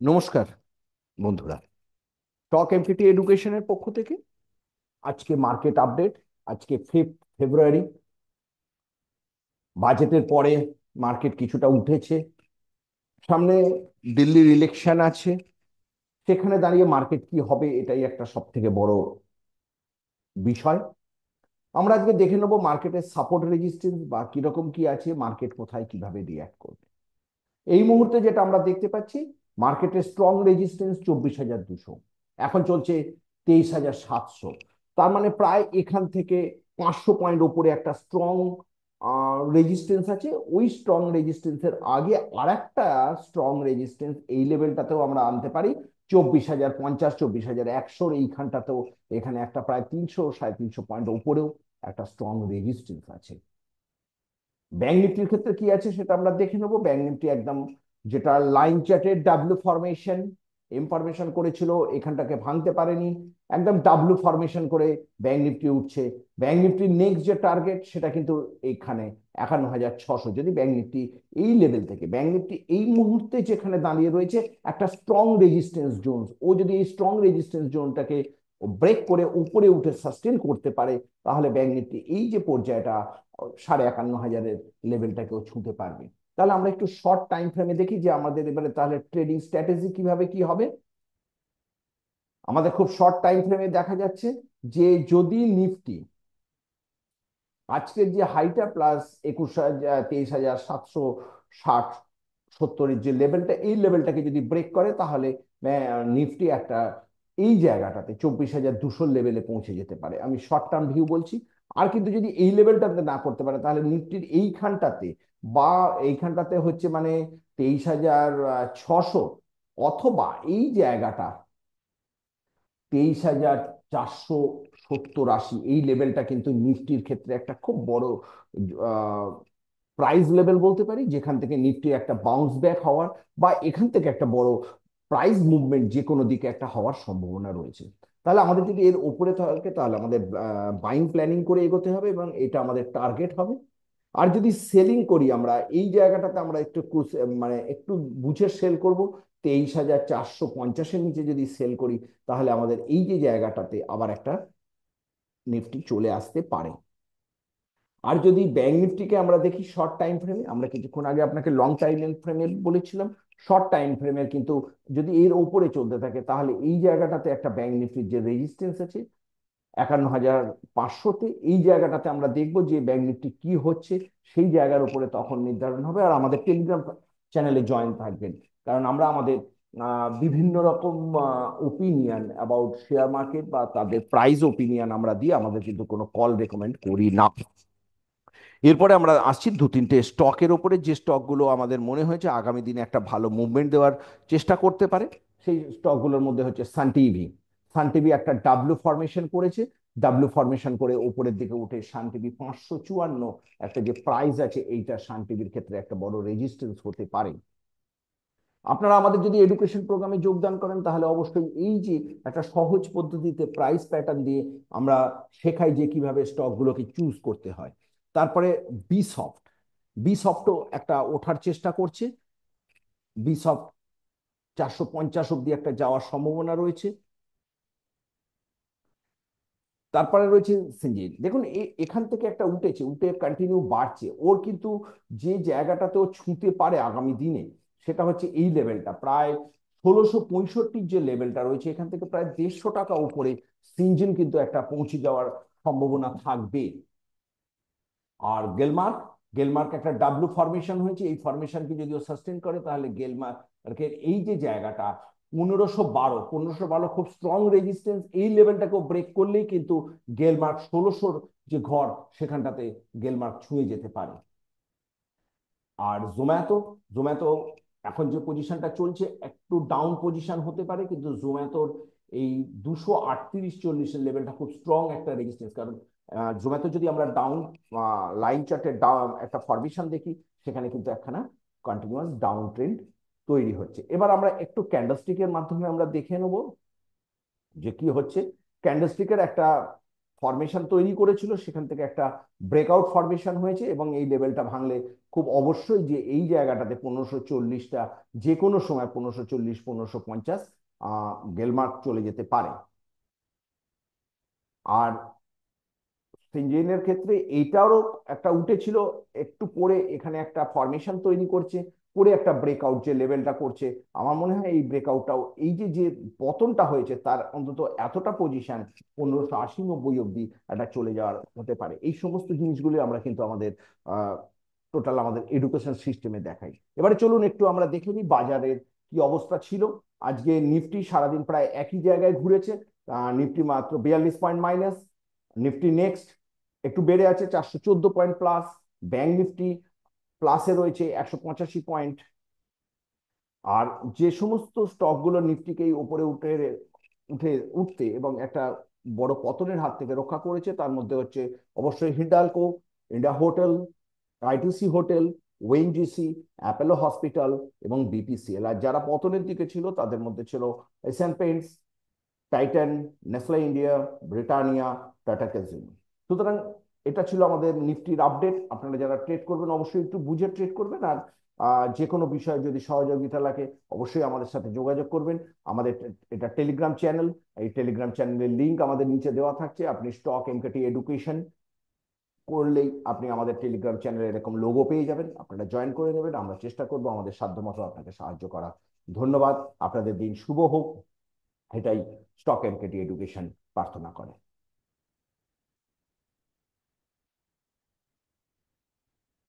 নমস্কার বন্ধুরা, স্টক এমপিটি এডুকেশনের পক্ষ থেকে আজকে মার্কেট আপডেট। আজকে 5 ফেব্রুয়ারি। বাজেটের পরে মার্কেট কিছুটা উঠেছে। সামনে দিল্লির ইলেকশন আছে, সেখানে দাঁড়িয়ে মার্কেট কি হবে এটাই একটা সব থেকে বড় বিষয়। আমরা আজকে দেখে নেবো মার্কেটের সাপোর্ট রেজিস্ট্যান্স বা কিরকম কি আছে, মার্কেট কোথায় কিভাবে রিয়াক্ট করবে। এই মুহূর্তে যেটা আমরা দেখতে পাচ্ছি, মার্কেটের স্ট্রং রেজিস্ট্যান্স 24,200, এখন চলছে 23,700। তার মানে প্রায় এখান থেকে 500 পয়েন্ট ওপরে একটা স্ট্রং রেজিস্ট্যান্স আছে। ওই স্ট্রং রেজিস্ট্যান্সের আগে আর একটা স্ট্রং রেজিস্ট্যান্স এই লেভেলটাতেও আমরা আনতে পারি, 24,050, 24,100 এইখানটাতেও। এখানে একটা প্রায় 300 350 পয়েন্ট ওপরেও একটা স্ট্রং রেজিস্ট্যান্স আছে। ব্যাংক নিফটির ক্ষেত্রে কি আছে সেটা আমরা দেখে নেবো। ব্যাংক নিফটি একদম যেটা লাইন চার্টের ডাব্লিউ ফরমেশন ইনফরমেশন করেছিল, এখানটাকে ভাঙতে পারেনি, একদম ডাব্লিউ ফরমেশন করে ব্যাংক নিফটি উঠছে। ব্যাংক নিফটির নেক্সট যে টার্গেট সেটা কিন্তু এইখানে 51,600। যদি ব্যাংক নিফটি এই লেভেল থেকে, ব্যাংক নিফটি এই মুহূর্তে যেখানে দাঁড়িয়ে রয়েছে একটা স্ট্রং রেজিস্ট্যান্স জোন, ও যদি এই স্ট্রং রেজিস্ট্যান্স জোনটাকে ব্রেক করে উপরে উঠে সাস্টেন করতে পারে, তাহলে ব্যাংক নিফটি এই যে পর্যায়টা 51,500 লেভেলটাকেও ছুঁতে পারবে। তাহলে আমরা একটু শর্ট টাইম ফ্রেমে দেখি যে আমাদের এবারে তাহলে ট্রেডিং স্ট্র্যাটেজি কিভাবে কি হবে। আমাদের খুব শর্ট টাইম ফ্রেমে দেখা যাচ্ছে যে যদি নিফটি আজকের যে হাইটা প্লাস 23,760-70 যে লেভেলটা, এই লেভেলটাকে যদি ব্রেক করে, তাহলে নিফটি একটা এই জায়গাটাতে 24,200 লেভেলে পৌঁছে যেতে পারে। আমি শর্ট টার্ম ভিউ বলছি। আর কিন্তু যদি এই লেভেলটাতে না করতে পারে, তাহলে নিফটির এইখানটাতে বা এইখানটাতে হচ্ছে মানে 23,600, অথবা এই জায়গাটা 23,470-80, এই লেভেলটা কিন্তু নিফটির ক্ষেত্রে একটা খুব বড় প্রাইস লেভেল বলতে পারি, যেখান থেকে নিফটি একটা বাউন্স ব্যাক হওয়ার বা এখান থেকে একটা বড় প্রাইস মুভমেন্ট যে কোনো দিকে একটা হওয়ার সম্ভাবনা রয়েছে। তাহলে আমাদের যদি এর উপরে থাকে, তাহলে আমাদের বাইং প্ল্যানিং করে এগোতে হবে এবং এটা আমাদের টার্গেট হবে। আর যদি সেলিং করি আমরা এই জায়গাটাতে, আমরা একটু মানে একটু বুঝে সেল করব। 23,450-এর নিচে যদি সেল করি, তাহলে আমাদের এই যে জায়গাটাতে আবার একটা নিফটি চলে আসতে পারে। আর যদি ব্যাংক নিফটিকে আমরা দেখি শর্ট টাইম ফ্রেমে, আমরা কিছুক্ষণ আগে আপনাকে লং টাইম ফ্রেমে বলেছিলাম, শর্ট টাইম ফ্রেমের কিন্তু যদি এর উপরে চলতে থাকে, তাহলে এই জায়গাটাতে একটা ব্যাংক নিফটির যে রেজিস্ট্যান্স আছে 51,500-তে, এই জায়গাটাতে আমরা দেখবো যে ব্যাংক নিফটি কি হচ্ছে, সেই জায়গার উপরে তখন নির্ধারণ হবে। আর আমাদের টেলিগ্রাম চ্যানেলে জয়েন থাকবেন, কারণ আমরা আমাদের বিভিন্ন রকম ওপিনিয়ন অ্যাবাউট শেয়ার মার্কেট বা তাদের প্রাইস ওপিনিয়ন আমরা দিয়ে, আমাদের কিন্তু কোনো কল রেকমেন্ড করি না। এরপরে আমরা আসছি 2-3টে স্টকের ওপরে, যে স্টকগুলো আমাদের মনে হয়েছে আগামী দিনে একটা ভালো মুভমেন্ট দেওয়ার চেষ্টা করতে পারে। সেই স্টকগুলোর মধ্যে হচ্ছে সান টিভি। সান টিভি একটা ডাব্লিউ ফরমেশন করেছে, ডাব্লিউ ফরমেশন করে উপরের দিকে উঠে সান টিভি 554 একটা যে প্রাইস আছে, এইটা সান টিভির ক্ষেত্রে একটা বড় রেজিস্ট্যান্স হতে পারে। আপনারা আমাদের যদি এডুকেশন প্রোগ্রামে যোগদান করেন, তাহলে অবশ্যই এই যে একটা সহজ পদ্ধতিতে প্রাইস প্যাটার্ন দিয়ে আমরা শেখাই যে কিভাবে স্টকগুলোকে চুজ করতে হয়। তারপরে বিসফট, বিসফটও একটা ওঠার চেষ্টা করছে। বিসফট 450 অব্দি একটা যাওয়ার সম্ভাবনা রয়েছে। তারপরে রয়েছে সিঞ্জিন। দেখুন এখান থেকে একটা উঠেছে, উঠে কন্টিনিউ বাড়ছে। ওর কিন্তু যে জায়গাটাতে ও ছুঁতে পারে আগামী দিনে, সেটা হচ্ছে এই লেভেলটা, প্রায় 1665 যে লেভেলটা রয়েছে, এখান থেকে প্রায় 150 টাকা উপরে সিঞ্জিন কিন্তু একটা পৌঁছে যাওয়ার সম্ভাবনা থাকবে। আর গেলমার্ক, গেলমার্ক একটা ডাব্লু ফরমেশন হয়েছে, এই ফরমেশনকে যদিও সাস্টেন করে, তাহলে গেলমার্কের এই যে জায়গাটা 1512 খুব স্ট্রং রেজিস্ট্যান্স, এই লেভেলটাকেও ব্রেক করলেই কিন্তু গেলমার্ক 1600 যে ঘর, সেখানটাতে গেলমার্ক ছুঁয়ে যেতে পারে। আর জোম্যাটো, জোম্যাটো এখন যে পজিশনটা চলছে একটু ডাউন পজিশন হতে পারে, কিন্তু জোম্যাটোর এই 238-40 লেভেলটা খুব স্ট্রং একটা রেজিস্ট্যান্স। কারণ জোম্যাটো যদি আমরা ডাউন লাইন চার্টের ডাউন একটা ফরমেশন দেখি, সেখানে কিন্তু একখানা কন্টিনিউয়াস ডাউন ট্রেন্ড তৈরি হচ্ছে। এবার আমরা একটু ক্যান্ডেলস্টিকের মাধ্যমে আমরা দেখে নেব যে কি হচ্ছে। ক্যান্ডেলস্টিকের একটা ফরমেশন তৈরি করেছিল, সেখান থেকে একটা ব্রেকআউট ফরমেশন হয়েছে, এবং এই লেভেলটা ভাঙলে খুব অবশ্যই যে এই জায়গাটাতে 1540টা যে কোনো সময় 1540 1550 গেলমার্ক চলে যেতে পারে। আর সিনজেনের ক্ষেত্রে এইটারও একটা উঠেছিল, একটু পরে এখানে একটা ফরমেশন তৈরি করছে, পরে একটা ব্রেকআউট যে লেভেলটা করছে, আমার মনে হয় এই ব্রেকআউটটাও এই যে যে পতনটা হয়েছে তার অন্তত এতটা পজিশন 1580 90 অব্দি একটা চলে যাওয়ার হতে পারে। এই সমস্ত জিনিসগুলি আমরা কিন্তু আমাদের টোটাল আমাদের এডুকেশন সিস্টেমে দেখাই। এবারে চলুন একটু আমরা দেখে নিই বাজারের কি অবস্থা ছিল। আজকে নিফটি সারাদিন প্রায় একই জায়গায় ঘুরেছে, নিফটি মাত্র 42 পয়েন্ট মাইনাস। নিফটি নেক্সট একটু বেড়ে আছে 414 পয়েন্ট প্লাস। ব্যাংক নিফটি প্লাসে রয়েছে 185 পয়েন্ট। আর যে সমস্ত স্টকগুলো নিফটিকেই উপরে উঠে উঠে উঠতে এবং একটা বড় পতনের হাত থেকে রক্ষা করেছে, তার মধ্যে হচ্ছে অবশ্যই Hindalco, India hotel, ITC hotel, ONGC, Apollo hospital এবং বিপিসিএল। আর যারা পতনের দিকে ছিল তাদের মধ্যে ছিল Asian Paints, Titan, Nestle India, Britannia, tata casino. সুতরাং এটা ছিল আমাদের নিফটির আপডেট। আপনারা যারা ট্রেড করবেন অবশ্যই একটু বুঝে ট্রেড করবেন। আর যে কোনো বিষয়ে যদি সহযোগিতা লাগে অবশ্যই আমাদের সাথে যোগাযোগ করবেন। আমাদের এটা টেলিগ্রাম চ্যানেল, এই টেলিগ্রাম চ্যানেলের লিঙ্ক আমাদের নিচে দেওয়া থাকছে। আপনি স্টক এমকেটি এডুকেশন করলেই আপনি আমাদের টেলিগ্রাম চ্যানেলে এরকম লোগো পেয়ে যাবেন, আপনারা জয়েন করে নেবেন। আমরা চেষ্টা করব আমাদের সাধ্যমতো আপনাকে সাহায্য করা। ধন্যবাদ, আপনাদের দিন শুভ হোক, এটাই স্টক এমকেটি এডুকেশন প্রার্থনা করে।